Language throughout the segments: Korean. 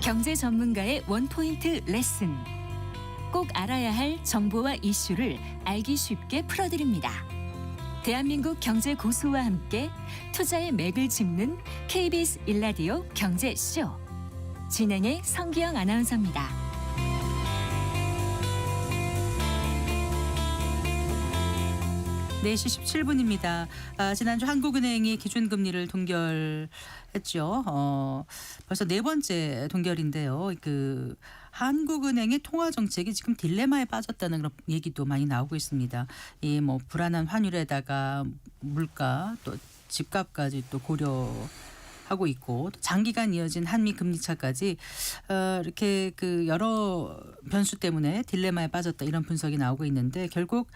경제 전문가의 원포인트 레슨. 꼭 알아야 할 정보와 이슈를 알기 쉽게 풀어드립니다. 대한민국 경제 고수와 함께 투자의 맥을 짚는 KBS 일라디오 경제쇼. 진행의 성기영 아나운서입니다. 네, 4시 17분입니다. 지난주 한국은행이 기준금리를 동결했죠. 벌써 네 번째 동결인데요. 한국은행의 통화 정책이 지금 딜레마에 빠졌다는 그런 얘기도 많이 나오고 있습니다. 이 불안한 환율에다가 물가 또 집값까지 또 고려하고 있고 또 장기간 이어진 한미 금리 차까지 이렇게 여러 변수 때문에 딜레마에 빠졌다 이런 분석이 나오고 있는데 결국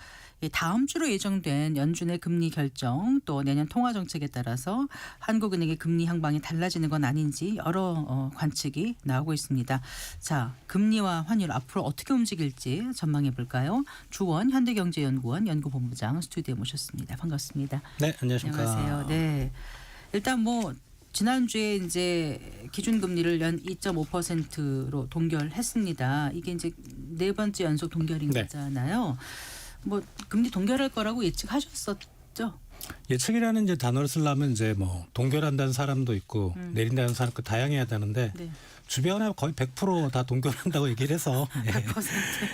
다음 주로 예정된 연준의 금리 결정 또 내년 통화 정책에 따라서 한국은행의 금리 향방이 달라지는 건 아닌지 여러 관측이 나오고 있습니다. 자, 금리와 환율 앞으로 어떻게 움직일지 전망해 볼까요? 주원 현대경제연구원 연구본부장 스튜디오에 모셨습니다. 반갑습니다. 네, 안녕하십니까. 안녕하세요. 네, 일단 지난주에 이제 기준금리를 연 2.5%로 동결했습니다. 이게 이제 네 번째 연속 동결인 네. 거잖아요. 금리 동결할 거라고 예측하셨었죠? 예측이라는 이제 단어를 쓰려면 이제 동결한다는 사람도 있고 내린다는 사람도 다양해야 되는데 네. 주변에 거의 100% 다 동결한다고 얘기를 해서 100%.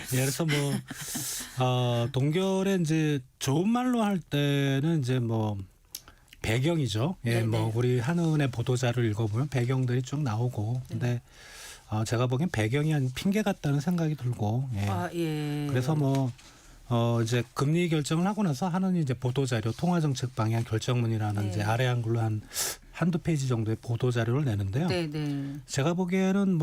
그래서 동결에 이제 좋은 말로 할 때는 이제 배경이죠. 예, 네네. 우리 한은의 보도자를 읽어보면 배경들이 쭉 나오고 근데 제가 보기엔 배경이 아닌 핑계 같다는 생각이 들고 예. 그래서 이제 금리 결정을 하고 나서 한은이 이제 보도자료 통화정책 방향 결정문이라는 네. 이제 아래 한글로 한두 페이지 정도의 보도자료를 내는데요. 네. 제가 보기에는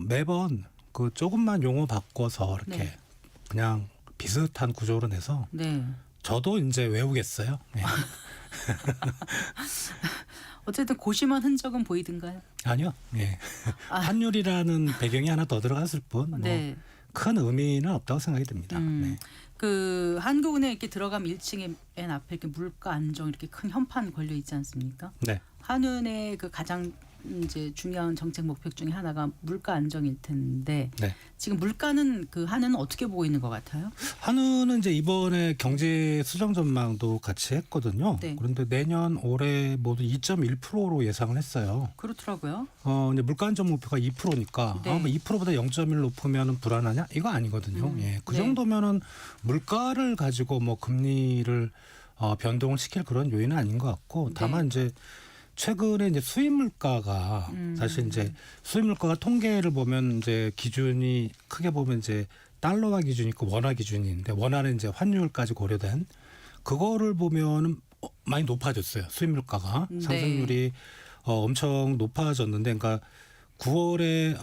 매번 조금만 용어 바꿔서 이렇게 네. 그냥 비슷한 구조로 내서 네. 저도 이제 외우겠어요. 네. 어쨌든 고심한 흔적은 보이던가요? 아니요. 예. 환율이라는 배경이 하나 더 들어갔을 뿐 네. 큰 의미는 없다고 생각이 듭니다. 네. 한국은행 이렇게 들어가면 1층에 맨 앞에 이렇게 물가 안정 이렇게 큰 현판 걸려 있지 않습니까? 네. 한은의 가장 이제 중요한 정책 목표 중에 하나가 물가 안정일 텐데 네. 지금 물가는 한은은 어떻게 보고 있는 것 같아요? 한은은 이제 이번에 경제 수정 전망도 같이 했거든요. 네. 그런데 내년 올해 모두 2.1%로 예상을 했어요. 그렇더라고요. 이제 물가 안정 목표가 2%니까 네. 2%보다 0.1 높으면 불안하냐? 이거 아니거든요. 예. 그 네. 정도면은 물가를 가지고 금리를 변동을 시킬 그런 요인은 아닌 것 같고 다만 이제 최근에 이제 수입 물가가 사실 이제 수입 물가가 통계를 보면 이제 기준이 크게 보면 이제 달러화 기준이 있고 원화 기준이 있는데 원화는 이제 환율까지 고려된 그거를 보면은 많이 높아졌어요. 수입 물가가 네. 상승률이 엄청 높아졌는데 그러니까 9월에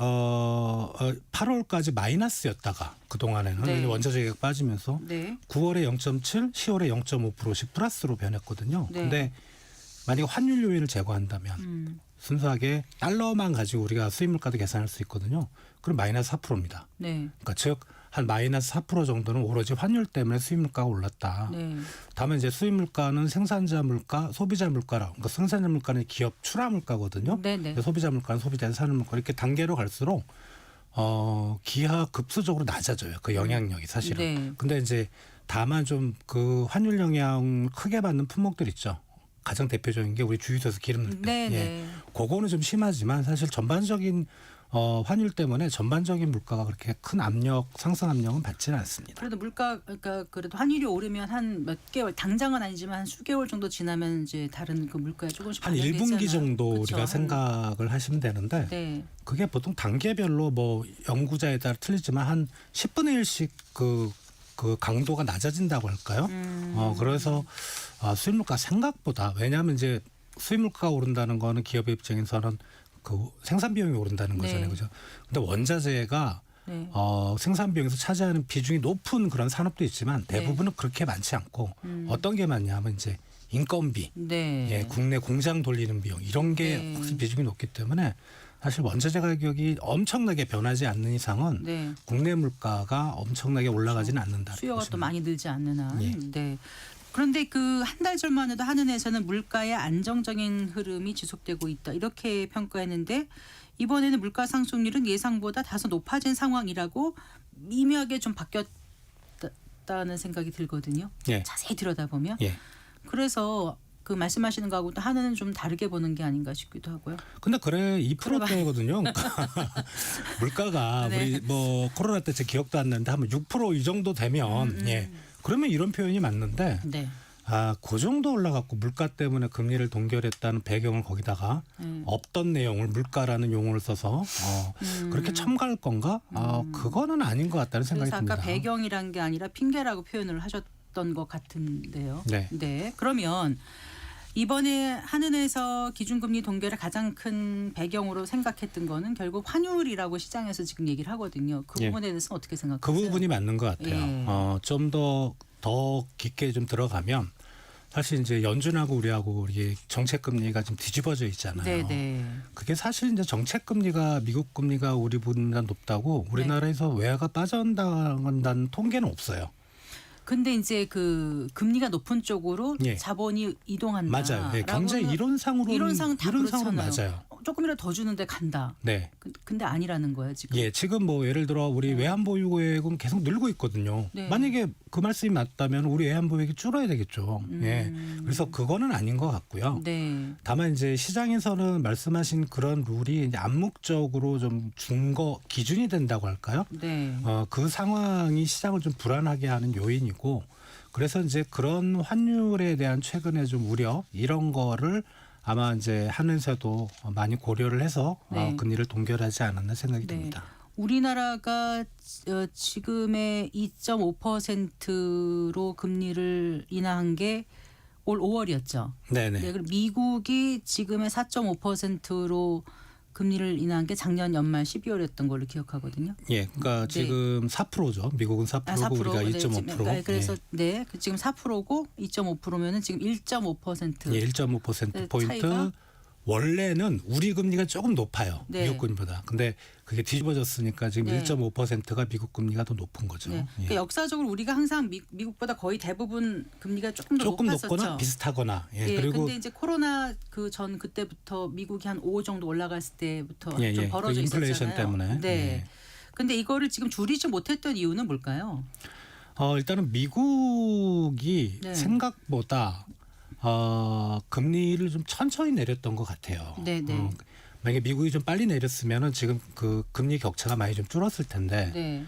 8월까지 마이너스였다가 그 동안에는 네. 원자재 가격 빠지면서 네. 9월에 0.7, 10월에 0.5%씩 플러스로 변했거든요. 네. 근데 만약에 환율 요인을 제거한다면 순수하게 달러만 가지고 우리가 수입 물가도 계산할 수 있거든요. 그럼 마이너스 4%입니다. 네. 그러니까 즉 한 마이너스 4% 정도는 오로지 환율 때문에 수입 물가가 올랐다. 네. 다만 이제 수입 물가는 생산자 물가, 소비자 물가라. 그러니까 생산자 물가는 기업 출하 물가거든요. 네. 소비자 물가는 소비자의 사는 물가 이렇게 단계로 갈수록 기하급수적으로 낮아져요. 그 영향력이 사실은. 네. 근데 이제 다만 좀 환율 영향을 크게 받는 품목들 있죠. 가장 대표적인 게 우리 주유소에서 기름 넣을 때. 네. 그거는 좀 심하지만 사실 전반적인 환율 때문에 전반적인 물가가 그렇게 큰 상승 압력은 받지는 않습니다. 그래도 그래도 환율이 오르면 한 몇 개월 당장은 아니지만 한 수개월 정도 지나면 이제 다른 물가에 조금씩 한 반영되잖아요. 1분기 정도 그쵸? 우리가 생각을 하시면 되는데 네. 그게 보통 단계별로 연구자에 따라 틀리지만 한 10분의 1씩 그 강도가 낮아진다고 할까요? 그래서 수입 물가 생각보다 왜냐하면 이제 수입 물가가 오른다는 거는 기업의 입장에서는 생산 비용이 오른다는 거잖아요. 네. 그죠? 근데 원자재가 네. 생산 비용에서 차지하는 비중이 높은 그런 산업도 있지만 대부분은 그렇게 많지 않고 어떤 게 많냐면 이제 인건비, 네. 국내 공장 돌리는 비용 이런 게 네. 확실히 비중이 높기 때문에 사실 원자재 가격이 엄청나게 변하지 않는 이상은 네. 국내 물가가 엄청나게 올라가지는 않는다. 수요가 또 많이 늘지 않는 한. 예. 네. 그런데 그 한 달 전만 해도 한은에서는 물가의 안정적인 흐름이 지속되고 있다 이렇게 평가했는데 이번에는 물가 상승률은 예상보다 다소 높아진 상황이라고 미묘하게 좀 바뀌었다는 생각이 들거든요. 예. 자세히 들여다보면. 예. 그래서 그 말씀하시는 거하고 또 한은은 좀 다르게 보는 게 아닌가 싶기도 하고요. 근데 그래 2%대거든요. 물가가 네. 우리 뭐 코로나 때 제 기억도 안 나는데 한번 6% 이 정도 되면 예. 그러면 이런 표현이 맞는데 네. 그 정도 올라갔고 물가 때문에 금리를 동결했다는 배경을 거기다가 없던 내용을 물가라는 용어를 써서 그렇게 첨가할 건가? 그거는 아닌 것 같다는 생각이 그래서 듭니다. 아까 배경이란 게 아니라 핑계라고 표현을 하셨던 것 같은데요. 네. 그러면 이번에 한은에서 기준금리 동결의 가장 큰 배경으로 생각했던 거는 결국 환율이라고 시장에서 지금 얘기를 하거든요. 그 예. 부분에 대해서는 어떻게 그 생각하세요? 부분이 맞는 것 같아요. 예. 좀 더 깊게 좀 들어가면 사실 이제 연준하고 우리하고 우리 정책 금리가 좀 뒤집어져 있잖아요. 네네. 그게 사실 이제 정책 금리가 미국 금리가 우리보다 높다고 우리나라에서 외화가 빠져나간다는 통계는 없어요. 근데 이제 그 금리가 높은 쪽으로 예. 자본이 이동한다. 맞아요. 네, 경제 이론상으로는 이론상 다 이론상으로는 그렇잖아요. 맞아요. 조금이라도 더 주는데 간다. 네. 근데 아니라는 거예요 지금. 예, 지금 뭐 예를 들어 우리 외환보유고액은 계속 늘고 있거든요. 네. 만약에 그 말씀이 맞다면 우리 외환보유액이 줄어야 되겠죠. 예. 그래서 그거는 아닌 것 같고요. 네. 다만 이제 시장에서는 말씀하신 그런 룰이 이제 암묵적으로 좀 준거 기준이 된다고 할까요? 네. 그 상황이 시장을 좀 불안하게 하는 요인이고 그래서 이제 그런 환율에 대한 최근에 좀 우려 이런 거를 아마 이제 한은세도 많이 고려를 해서 네. 금리를 동결하지 않았나 생각이 네. 듭니다. 우리나라가 지금의 2.5%로 금리를 인하한 게 올 5월이었죠. 네네. 네, 그리고 미국이 지금의 4.5%로 금리를 인하한 게 작년 연말 12월이었던 걸로 기억하거든요. 예, 그러니까 네. 지금 4%죠. 미국은 4%고 우리가 2.5%. 네, 그래서 네, 지금 4%고 2.5%면은 지금 1.5%. 예, 1.5% 포인트. 차이가? 원래는 우리 금리가 조금 높아요. 네. 미국 금리보다. 근데 그게 뒤집어졌으니까 지금 네. 1.5%가 미국 금리가 더 높은 거죠. 네. 예. 그러니까 역사적으로 우리가 항상 미국보다 거의 대부분 금리가 조금 더 조금 높았었죠. 높거나 비슷하거나. 예. 예, 그리고 근데 이제 코로나 그 전 그때부터 미국이 한 5 정도 올라갔을 때부터 예, 좀 예. 벌어져 그 인플레이션 있었잖아요. 때문에. 네. 예. 근데 이거를 지금 줄이지 못했던 이유는 뭘까요? 일단은 미국이 네. 생각보다 금리를 좀 천천히 내렸던 것 같아요. 네, 네. 만약에 미국이 좀 빨리 내렸으면은 지금 그 금리 격차가 많이 좀 줄었을 텐데. 네.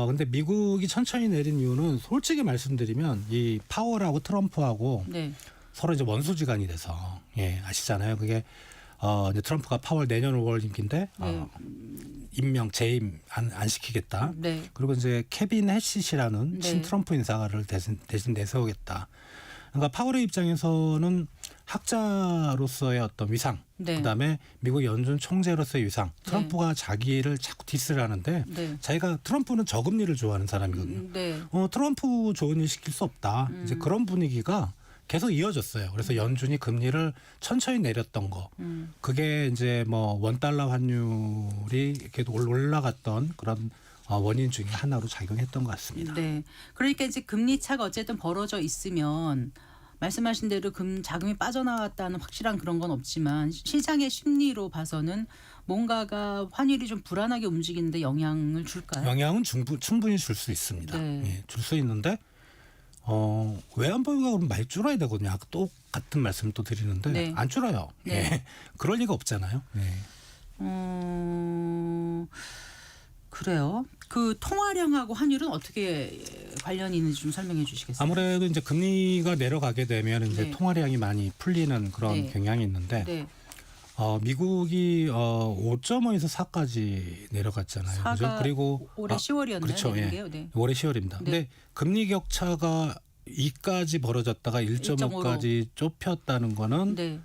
근데 미국이 천천히 내린 이유는 솔직히 말씀드리면 이 파월하고 트럼프하고 네. 서로 이제 원수지간이 돼서 예, 아시잖아요. 그게 이제 트럼프가 파월 내년 5월 임기인데 네. 재임 안 시키겠다. 네. 그리고 이제 케빈 해시시라는 네. 친트럼프 인사를 대신 내세우겠다. 그러니까 파월의 입장에서는 학자로서의 어떤 위상, 네. 그다음에 미국 연준 총재로서의 위상, 트럼프가 자기를 자꾸 디스를 하는데 네. 자기가 트럼프는 저금리를 좋아하는 사람이거든요. 네. 트럼프 좋은 일 시킬 수 없다. 이제 그런 분위기가 계속 이어졌어요. 그래서 연준이 금리를 천천히 내렸던 거. 그게 이제 뭐 원달러 환율이 이렇게 올라갔던 그런 원인 중에 하나로 작용했던 것 같습니다. 네. 그러니까 이제 금리 차가 어쨌든 벌어져 있으면 말씀하신 대로 자금이 빠져나왔다는 확실한 그런 건 없지만 시장의 심리로 봐서는 뭔가가 환율이 좀 불안하게 움직이는데 영향을 줄까요? 영향은 충분히 줄 수 있습니다. 네. 예, 줄 수 있는데 외환보유가 그럼 많이 줄어야 되거든요. 아까 똑같은 말씀 또 드리는데 네. 안 줄어요. 네. 예. 그럴 리가 없잖아요. 예. 그래요. 그 통화량하고 환율은 어떻게 관련이 있는지 좀 설명해 주시겠어요? 아무래도 이제 금리가 내려가게 되면 이제 네. 통화량이 많이 풀리는 그런 네. 경향이 있는데 네. 미국이 5.5에서 4까지 내려갔잖아요. 그죠? 4가 그리고 올해 10월이었나요? 그렇죠. 예. 네. 올해 10월입니다. 네. 근데 금리 격차가 2까지 벌어졌다가 1.5까지 좁혔다는 거는 네.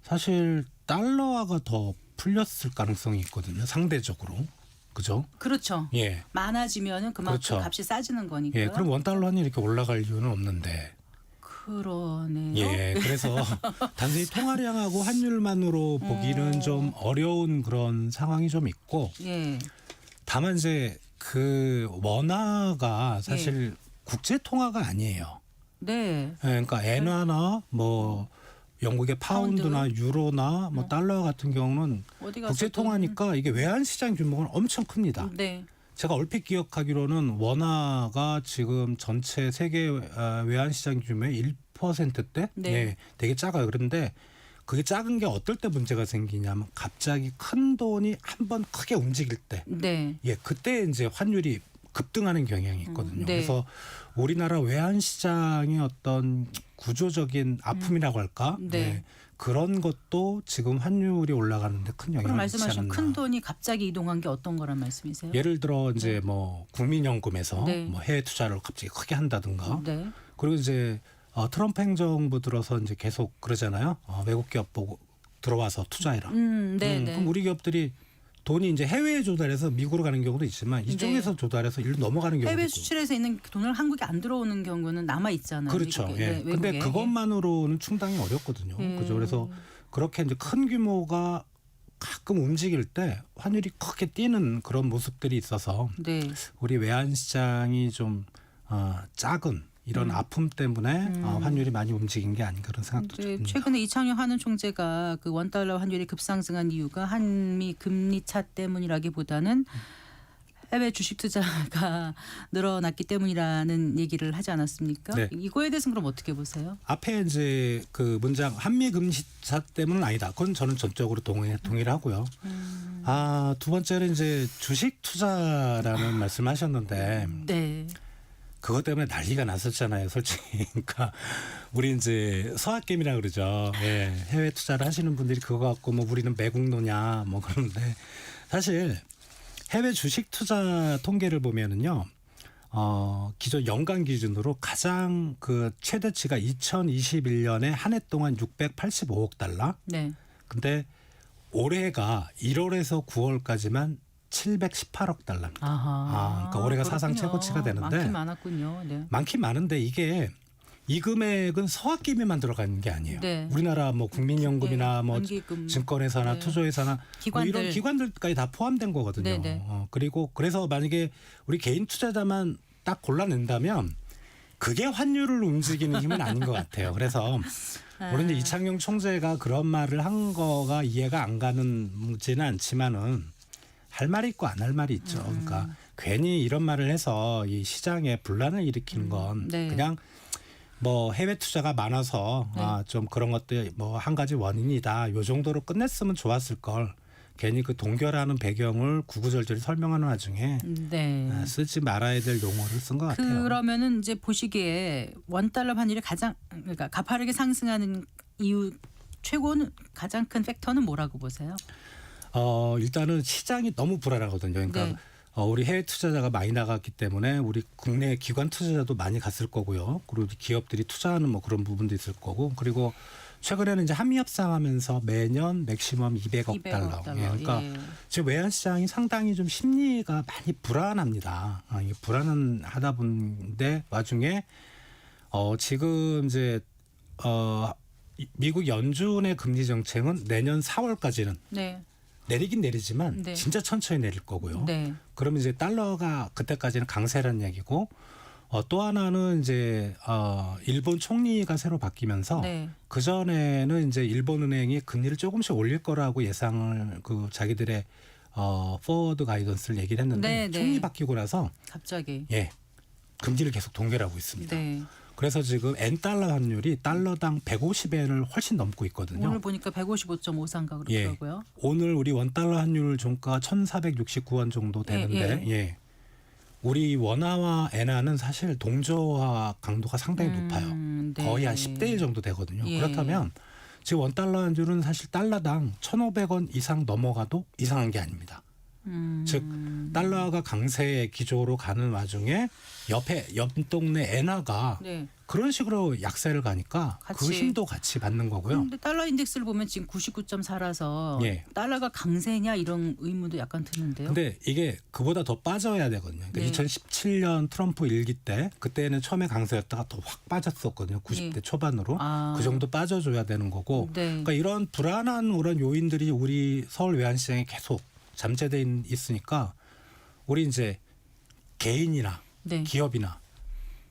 사실 달러화가 더 풀렸을 가능성이 있거든요. 상대적으로. 그죠? 그렇죠. 예. 많아지면은 그만큼 그렇죠. 값이 싸지는 거니까. 예. 그럼 원달러 환율이 이렇게 올라갈 이유는 없는데. 그러네요. 예. 그래서 단순히 통화량하고 환율만으로 보기는 좀 어려운 그런 상황이 좀 있고 예. 다만 이제 그 원화가 사실 국제 통화가 아니에요. 네. 예, 그러니까 엔화나 뭐 영국의 파운드나 유로나 뭐 달러 같은 경우는 어디 가서도- 국제 통화니까 이게 외환 시장 규모가 엄청 큽니다. 네. 제가 얼핏 기억하기로는 원화가 지금 전체 세계 외환 시장 규모의 1%대? 네. 예, 되게 작아요. 그런데 그게 작은 게 어떨 때 문제가 생기냐면 갑자기 큰 돈이 한번 크게 움직일 때, 네. 예, 그때 이제 환율이 급등하는 경향이 있거든요. 네. 그래서 우리나라 외환 시장의 어떤 구조적인 아픔이라고 할까? 네. 예, 그런 것도 지금 환율이 올라가는데 큰 그럼 영향을 미치지 말씀하신 않았나. 큰 돈이 갑자기 이동한 게 어떤 거란 말씀이세요? 예를 들어 이제 뭐 국민연금에서 네. 뭐 해외 투자를 갑자기 크게 한다든가, 네. 그리고 이제 트럼프 행정부 들어서 이제 계속 그러잖아요. 외국 기업 보고 들어와서 투자해라. 네, 네. 그럼 우리 기업들이 돈이 이제 해외에 조달해서 미국으로 가는 경우도 있지만 이쪽에서 네. 조달해서 일로 넘어가는 경우도 해외 있고. 수출해서 있는 돈을 한국에 안 들어오는 경우는 남아 있잖아요. 그렇죠. 미국에. 예. 네, 근데 외국에. 그것만으로는 충당이 어렵거든요. 그죠. 그래서 그렇게 이제 큰 규모가 가끔 움직일 때 환율이 크게 뛰는 그런 모습들이 있어서 네. 우리 외환 시장이 좀 작은 이런 아픔 때문에 환율이 많이 움직인 게 아닌가 그런 생각도 이제 듭니다. 최근에 이창용 한은 총재가 그 원달러 환율이 급상승한 이유가 한미 금리 차 때문이라기보다는 해외 주식 투자가 늘어났기 때문이라는 얘기를 하지 않았습니까? 네. 이거에 대해서는 그럼 어떻게 보세요? 앞에 이제 그 문장 한미 금리차 때문은 아니다. 그건 저는 전적으로 동의를 하고요. 두 번째는 이제 주식 투자라는 말씀하셨는데 네. 그것 때문에 난리가 났었잖아요, 솔직히. 그러니까 우리 이제 서학개미라 그러죠. 예, 해외 투자를 하시는 분들이 그거 갖고 뭐 우리는 매국노냐 뭐 그러는데 사실 해외 주식 투자 통계를 보면은요. 기존 연간 기준으로 가장 그 최대치가 2021년에 한 해 동안 685억 달러. 네. 근데 올해가 1월에서 9월까지만 718억 달러입니다. 아하. 그러니까 올해가 사상 그렇군요. 최고치가 되는데 많긴 많았군요. 네. 많긴 많은데 이게 이 금액은 서학개미만 들어가는 게 아니에요. 네. 우리나라 뭐 국민연금이나 뭐 연기금. 증권회사나 네. 투자회사나 뭐 기관들. 이런 기관들까지 다 포함된 거거든요. 네, 네. 그리고 그래서 만약에 우리 개인 투자자만 딱 골라낸다면 그게 환율을 움직이는 힘은 아닌 것 같아요. 그래서 물론 이제 이창용 총재가 그런 말을 한 거가 이해가 안 가는지는 않지만은 할 말이 있고 안 할 말이 있죠. 그러니까 괜히 이런 말을 해서 이 시장에 분란을 일으키는 건 네. 그냥 뭐 해외 투자가 많아서 네. 좀 그런 것들 뭐 한 가지 원인이다. 요 정도로 끝냈으면 좋았을 걸. 괜히 그 동결하는 배경을 구구절절히 설명하는 와중에 네. 쓰지 말아야 될 용어를 쓴 것 같아요. 그러면은 이제 보시기에 원달러 환율이 가장 그러니까 가파르게 상승하는 이유 최고는 가장 큰 팩터는 뭐라고 보세요? 일단은 시장이 너무 불안하거든요. 그러니까 네. 우리 해외 투자자가 많이 나갔기 때문에 우리 국내 기관 투자자도 많이 갔을 거고요. 그리고 기업들이 투자하는 뭐 그런 부분도 있을 거고. 그리고 최근에는 이제 한미 협상하면서 매년 맥시멈 200억 달러. 예, 그러니까 예. 지금 외환 시장이 상당히 좀 심리가 많이 불안합니다. 이게 불안하다 본데 와중에 지금 이제 미국 연준의 금리 정책은 내년 4월까지는 네. 내리긴 내리지만 네. 진짜 천천히 내릴 거고요. 네. 그러면 이제 달러가 그때까지는 강세라는 얘기고 또 하나는 이제 일본 총리가 새로 바뀌면서 네. 그 전에는 이제 일본은행이 금리를 조금씩 올릴 거라고 예상을 그 자기들의 포워드 가이던스를 얘기를 했는데 네, 네. 총리 바뀌고 나서 갑자기. 금리를 계속 동결하고 있습니다. 네. 그래서 지금 엔달러 환율이 달러당 150엔을 훨씬 넘고 있거든요. 오늘 보니까 155.54인가 그렇더라고요. 오늘 우리 원달러 환율 종가 1,469원 정도 되는데 예. 우리 원화와 엔화는 사실 동조화 강도가 상당히 높아요. 네. 거의 한 10대 1 정도 되거든요. 예. 그렇다면 지금 원달러 환율은 사실 달러당 1,500원 이상 넘어가도 이상한 게 아닙니다. 즉 달러가 강세 기조로 가는 와중에 옆 동네 엔화가 네. 그런 식으로 약세를 가니까 그 같이. 힘도 같이 받는 거고요. 근데 달러 인덱스를 보면 지금 99.4라서 예. 달러가 강세냐 이런 의문도 약간 드는데요. 근데 이게 그보다 더 빠져야 되거든요. 그러니까 네. 2017년 트럼프 일기 때 그때는 처음에 강세였다가 더 확 빠졌었거든요. 90대 예. 초반으로. 아. 그 정도 빠져줘야 되는 거고. 네. 그러니까 이런 불안한 그런 요인들이 우리 서울 외환시장에 계속 잠재돼 있으니까 우리 이제 개인이나 네. 기업이나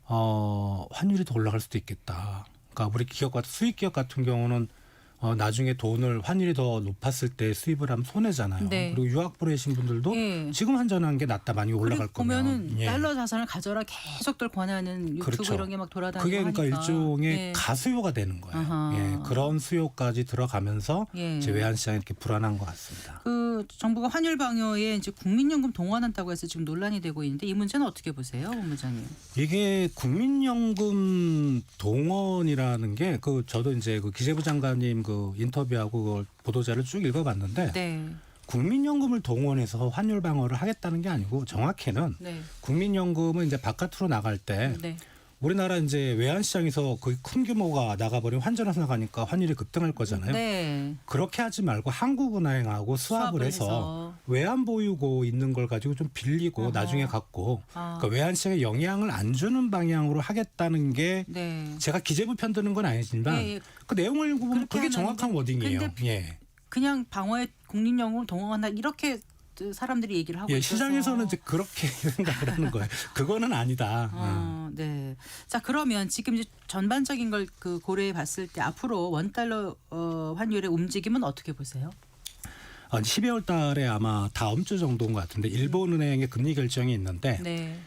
환율이 더 올라갈 수도 있겠다. 그러니까 우리 기업 같은 수익 기업 같은 경우는 나중에 돈을 환율이 더 높았을 때 수입을 하면 손해잖아요. 네. 그리고 유학 보내신 분들도 예. 지금 환전한 게 낫다 많이 올라갈 그리고 보면은 거면. 예. 달러 자산을 가져라 계속 권하는 유튜브 그렇죠. 이런 게 막 돌아다니고 그게 그러니까 하니까. 일종의 예. 가수요가 되는 거예요. 아하. 예, 그런 수요까지 들어가면서 예. 이제 외환 시장이 이렇게 불안한 것 같습니다. 그 정부가 환율 방어에 이제 국민연금 동원한다고 해서 지금 논란이 되고 있는데 이 문제는 어떻게 보세요, 본부장님? 이게 국민연금 동원이라는 게 저도 이제 그 기재부 장관님 그 인터뷰하고 그걸 보도자를 쭉 읽어봤는데 네. 국민연금을 동원해서 환율 방어를 하겠다는 게 아니고 정확히는 네. 국민연금은 이제 바깥으로 나갈 때 네. 우리나라 이제 외환 시장에서 거의 큰 규모가 나가버리면 환전해서 나가니까 환율이 급등할 거잖아요. 네. 그렇게 하지 말고 한국은행하고 수합을 해서 외환 보유고 있는 걸 가지고 좀 빌리고 어허. 나중에 갖고 아. 그러니까 외환 시장에 영향을 안 주는 방향으로 하겠다는 게 네. 제가 기재부 편 드는 건 아니지만 예, 예. 그 내용을 보면 그렇게 그게 정확한 워딩이에요. 근데 예. 그냥 방어에 국민연금을 동원한다 이렇게 사람들이 얘기를 하고 예, 있어서. 시장에서는 이제 그렇게 생각을 하는 거예요. 그거는 아니다. 네. 자, 그러면 지금 이제 전반적인 걸 그 고려해 봤을 때 앞으로 원달러 환율의 움직임은 어떻게 보세요? 12월 달에 아마 다음 주 정도인 것 같은데 일본은행의 금리 결정이 있는데 네.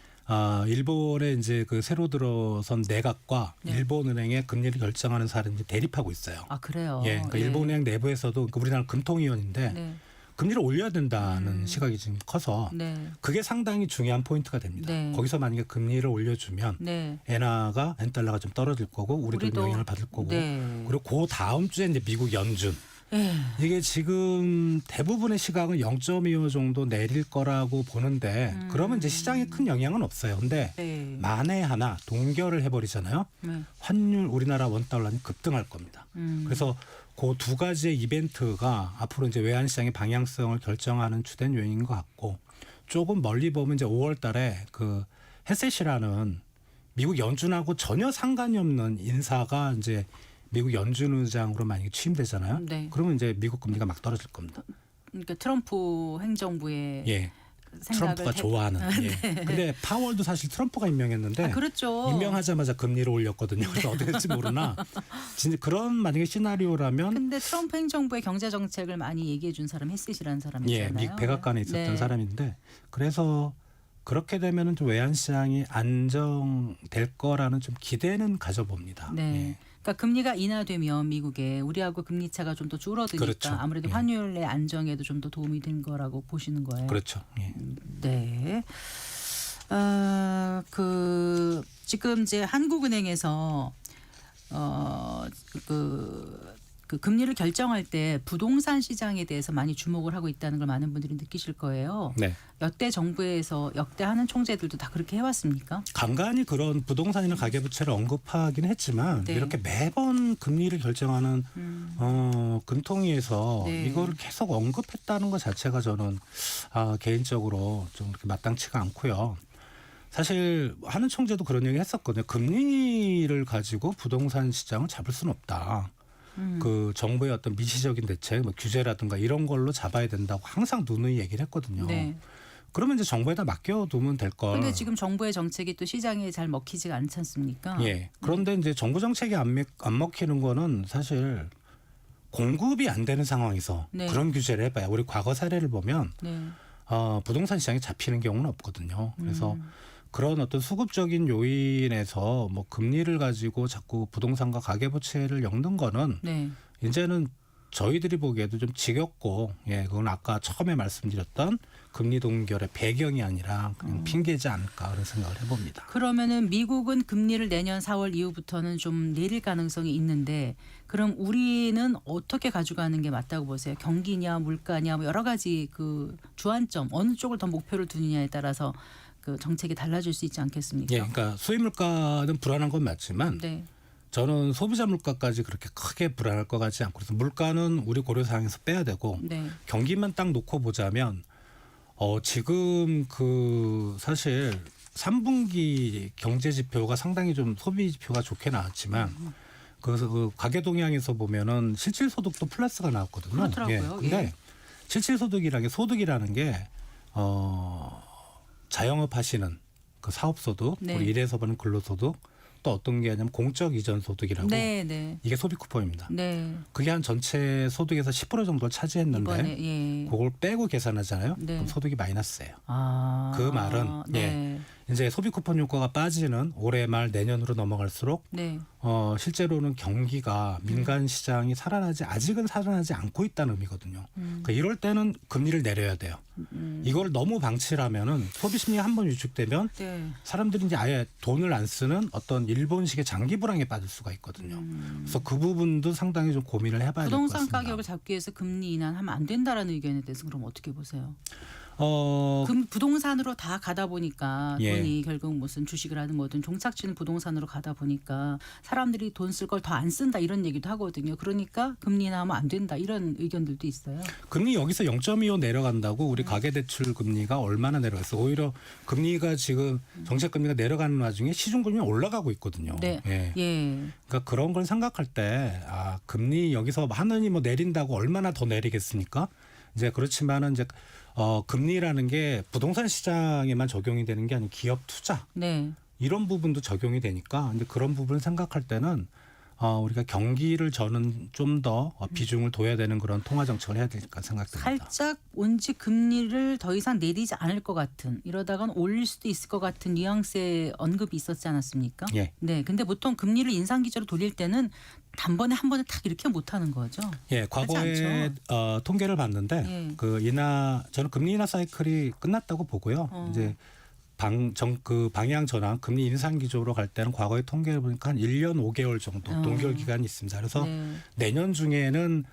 일본의 이제 그 새로 들어선 내각과 네. 일본은행의 금리를 결정하는 사람이 이제 대립하고 있어요. 아, 그래요. 예, 그러니까 일본은행 내부에서도 우리나라 금통위원인데 네. 금리를 올려야 된다는 시각이 지금 커서 네. 그게 상당히 중요한 포인트가 됩니다. 네. 거기서 만약에 금리를 올려주면 네. 엔달러가 좀 떨어질 거고 우리도 영향을 받을 거고 네. 그리고 그 다음 주에 이제 미국 연준 예. 이게 지금 대부분의 시각은 0.25 정도 내릴 거라고 보는데 그러면 이제 시장에 큰 영향은 없어요. 근데 네. 만에 하나 동결을 해버리잖아요. 네. 환율 우리나라 원달러는 급등할 겁니다. 그래서 그 두 가지의 이벤트가 앞으로 이제 외환 시장의 방향성을 결정하는 주된 요인인 것 같고 조금 멀리 보면 이제 5월달에 그 헤셋이라는 미국 연준하고 전혀 상관이 없는 인사가 이제 미국 연준 의장으로 만약에 취임되잖아요. 네. 그러면 이제 미국 금리가 막 떨어질 겁니다. 그러니까 트럼프 행정부의 예. 생각을 트럼프가 좋아하는. 예. 근데 파월도 사실 트럼프가 임명했는데 그렇죠. 임명하자마자 금리를 올렸거든요. 그래서 어떻게 될지 모르나 진짜 그런 만약에 시나리오라면 근데 트럼프 행정부의 경제 정책을 많이 얘기해 준 사람 헤셋이라는 사람이잖아요. 미 백악관에 있었던 네. 사람인데 그래서 그렇게 되면은 좀 외환 시장이 안정될 거라는 좀 기대는 가져봅니다. 네. 예. 그러니까 금리가 인하되면 미국에 우리하고 금리 차가 좀 더 줄어드니까 그렇죠. 아무래도 예. 환율의 안정에도 좀 더 도움이 된 거라고 보시는 거예요. 그렇죠. 예. 네. 지금 이제 한국은행에서 그 금리를 결정할 때 부동산 시장에 대해서 많이 주목을 하고 있다는 걸 많은 분들이 느끼실 거예요. 네. 역대 정부에서 역대하는 총재들도 다 그렇게 해왔습니까? 간간히 그런 부동산이나 가계부채를 언급하긴 했지만 네. 이렇게 매번 금리를 결정하는 금통위에서 네. 이거를 계속 언급했다는 것 자체가 저는 개인적으로 좀 그렇게 마땅치가 않고요. 사실 하는 총재도 그런 얘기 했었거든요. 금리를 가지고 부동산 시장을 잡을 수는 없다. 그 정부의 어떤 미시적인 대책, 뭐 규제라든가 이런 걸로 잡아야 된다고 항상 누누이 얘기를 했거든요. 네. 그러면 이제 정부에다 맡겨두면 될 걸. 그런데 지금 정부의 정책이 또 시장에 잘 먹히지가 않지 않습니까? 예. 그런데 이제 정부 정책이 안 먹히는 거는 사실 공급이 안 되는 상황에서 네. 그런 규제를 해봐야 우리 과거 사례를 보면 네. 부동산 시장에 잡히는 경우는 없거든요. 그래서 그런 어떤 수급적인 요인에서 뭐 금리를 가지고 자꾸 부동산과 가계부채를 엮는 거는 네. 이제는 저희들이 보기에도 좀 지겹고 그건 아까 처음에 말씀드렸던 금리 동결의 배경이 아니라 그냥 핑계지 않을까 그런 생각을 해봅니다. 그러면은 미국은 금리를 내년 4월 이후부터는 좀 내릴 가능성이 있는데 그럼 우리는 어떻게 가져가는 게 맞다고 보세요? 경기냐 물가냐 뭐 여러 가지 그 주안점 어느 쪽을 더 목표를 두느냐에 따라서 그 정책이 달라질 수 있지 않겠습니까? 그러니까 수입 물가는 불안한 건 맞지만 네. 저는 소비자 물가까지 그렇게 크게 불안할 것 같지 않고 그래서 물가는 우리 고려 사항에서 빼야 되고 네. 경기만 딱 놓고 보자면 지금 그 사실 3분기 경제 지표가 상당히 좀 소비 지표가 좋게 나왔지만 그 가계 동향에서 보면은 실질 소득도 플러스가 나왔거든요. 그렇더라고요. 근데 예. 실질 소득이라는 게 자영업 하시는 그 사업소득, 네. 우리 일에서 버는 근로소득, 또 어떤 게 아니면 공적 이전 소득이라고 네, 네. 이게 소비 쿠폰입니다. 네. 그게 한 전체 소득에서 10% 정도를 차지했는데 이번에 예. 그걸 빼고 계산하잖아요. 네. 그럼 소득이 마이너스예요. 아. 그 말은 네. 이제 소비 쿠폰 효과가 빠지는 올해 말 내년으로 넘어갈수록 네. 실제로는 경기가 민간 시장이 아직은 살아나지 않고 있다는 의미거든요. 그러니까 이럴 때는 금리를 내려야 돼요. 이걸 너무 방치를 하면은 소비 심리가 한번 위축되면 네. 사람들이 이제 아예 돈을 안 쓰는 어떤 일본식의 장기 불황에 빠질 수가 있거든요. 그래서 그 부분도 상당히 좀 고민을 해봐야 될 것 부동산 같습니다. 가격을 잡기 위해서 금리 인하하면 안 된다라는 의견에 대해서 그럼 어떻게 보세요? 부동산으로 다 가다 보니까 예. 돈이 결국 무슨 주식을 하든 뭐든 종착지는 부동산으로 가다 보니까 사람들이 돈 쓸 걸 더 안 쓴다 이런 얘기도 하거든요. 그러니까 금리 인하하면 안 된다 이런 의견들도 있어요. 금리 여기서 0.25 내려간다고 우리 가계대출 금리가 얼마나 내려갔어? 오히려 금리가 지금 정책금리가 내려가는 와중에 시중금리가 올라가고 있거든요. 네. 예. 예. 그러니까 그런 걸 생각할 때 금리 여기서 하느니 뭐 내린다고 얼마나 더 내리겠습니까? 이제 그렇지만은 이제 금리라는 게 부동산 시장에만 적용이 되는 게 아니고 기업 투자 네. 이런 부분도 적용이 되니까 근데 그런 부분을 생각할 때는 우리가 경기를 저는 좀 더 비중을 둬야 되는 그런 통화 정책을 해야 될까 생각됩니다. 살짝 온지 금리를 더 이상 내리지 않을 것 같은 이러다간 올릴 수도 있을 것 같은 뉘앙스의 언급이 있었지 않았습니까? 예. 네. 근데 보통 금리를 인상 기조로 돌릴 때는 단번에 한 번에 탁 이렇게 못 하는 거죠. 예, 과거에 통계를 봤는데 예. 저는 금리 인하 사이클이 끝났다고 보고요. 이제 방향 전환 금리 인상 기조로 갈 때는 과거의 통계를 보니까 한 1년 5개월 정도 동결 기간이 있습니다. 그래서 네. 내년 중에는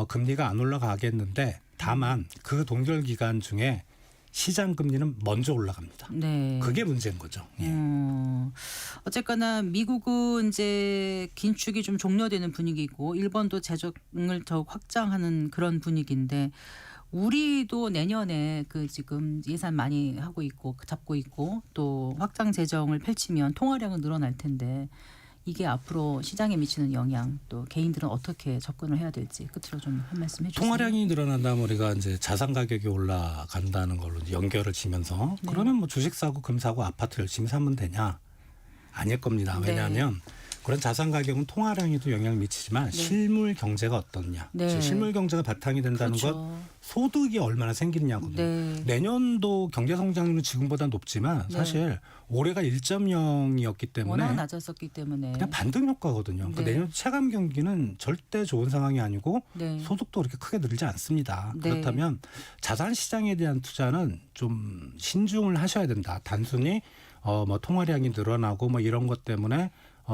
금리가 안 올라가겠는데 다만 그 동결 기간 중에 시장 금리는 먼저 올라갑니다. 네. 그게 문제인 거죠. 예. 어쨌거나 미국은 이제 긴축이 좀 종료되는 분위기고 일본도 재정을 더욱 확장하는 그런 분위기인데 우리도 내년에 그 지금 예산 많이 하고 있고 잡고 있고 또 확장 재정을 펼치면 통화량은 늘어날 텐데 이게 앞으로 시장에 미치는 영향 또 개인들은 어떻게 접근을 해야 될지 끝으로 좀 한 말씀 해주세요. 통화량이 늘어난다면 우리가 이제 자산 가격이 올라간다는 걸로 이제 연결을 지면서 네. 그러면 뭐 주식 사고 금 사고 아파트 열심히 사면 되냐? 아닐 겁니다. 네. 왜냐하면 그런 자산 가격은 통화량에도 영향을 미치지만 실물 경제가 어떻냐. 네. 즉 실물 경제가 바탕이 된다는 그렇죠. 것 소득이 얼마나 생기느냐거든요. 네. 내년도 경제 성장률은 지금보다 높지만 사실 올해가 1.0이었기 때문에 워낙 낮았었기 때문에 그냥 반등 효과거든요. 그러니까 네. 내년 체감 경기는 절대 좋은 상황이 아니고 네. 소득도 그렇게 크게 늘지 않습니다. 네. 그렇다면 자산 시장에 대한 투자는 좀 신중을 하셔야 된다. 단순히 뭐 통화량이 늘어나고 뭐 이런 것 때문에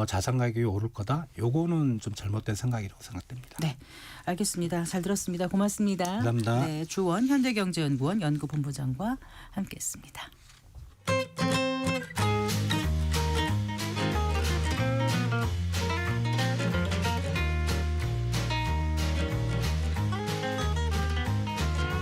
자산 가격이 오를 거다. 요거는 좀 잘못된 생각이라고 생각됩니다. 네, 알겠습니다. 잘 들었습니다. 고맙습니다. 감사합니다. 네, 주원 현대경제연구원 연구본부장과 함께했습니다.